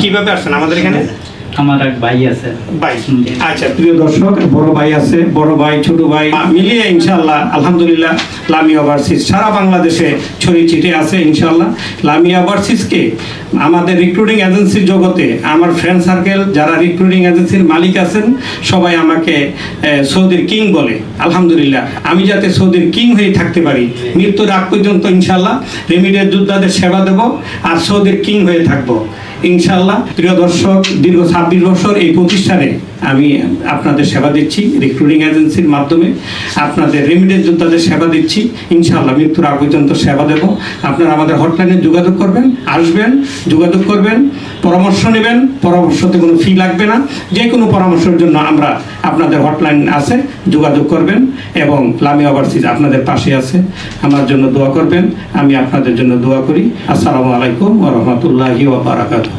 কিভাবে আসছেন আমাদের এখানে? আমার এক ভাই আছে। ভাই, আচ্ছা, প্রিয় দর্শক, বড় ভাই আছে, বড় ভাই ছোট ভাই মিলিয়ে ইনশাআল্লাহ আলহামদুলিল্লাহ লামিয়া ওভারসিজ সারা বাংলাদেশে ছড়িয়ে ছিটিয়ে আছে ইনশাআল্লাহ। লামিয়া ওভারসিজকে আমাদের রিক্রুটিং এজেন্সির জগতে আমার ফ্রেন্ড সার্কেল যারা রিক্রুটিং এজেন্সির মালিক আছেন সবাই আমাকে সৌদির কিং বলে। আলহামদুলিল্লাহ, আমি যাতে সৌদির কিং হয়ে থাকতে পারি মৃত্যুর আগ পর্যন্ত ইনশাআল্লাহ রেমিটেন্স যোদ্ধাদের সেবা দেব আর সৌদির কিং হয়ে থাকবো ইনশাআল্লাহ। প্রিয় দর্শক, দীর্ঘ 26 বছর এই প্রতিষ্ঠানে আমি আপনাদের সেবা দিচ্ছি, রিক্রুটিং এজেন্সির মাধ্যমে আপনাদের রেমিটেন্স যোদ্ধাদের সেবা দিচ্ছি ইনশাআল্লাহ। মৃত্যুর আগ পর্যন্ত সেবা দেব। আপনারা আমাদের হটলাইনে যোগাযোগ করবেন, আসবেন, যোগাযোগ করবেন, পরামর্শ নেবেন। পরামর্শতে কোনো ফি লাগবে না। যে কোনো পরামর্শের জন্য আমরা আপনাদের হটলাইন আছে, যোগাযোগ করবেন এবং লামিয়া ওভারসিজ আপনাদের পাশে আছে। আমার জন্য দোয়া করবেন, আমি আপনাদের জন্য দোয়া করি। আসসালামু আলাইকুম ওয়া রাহমাতুল্লাহি ওয়া বারাকাতুহু।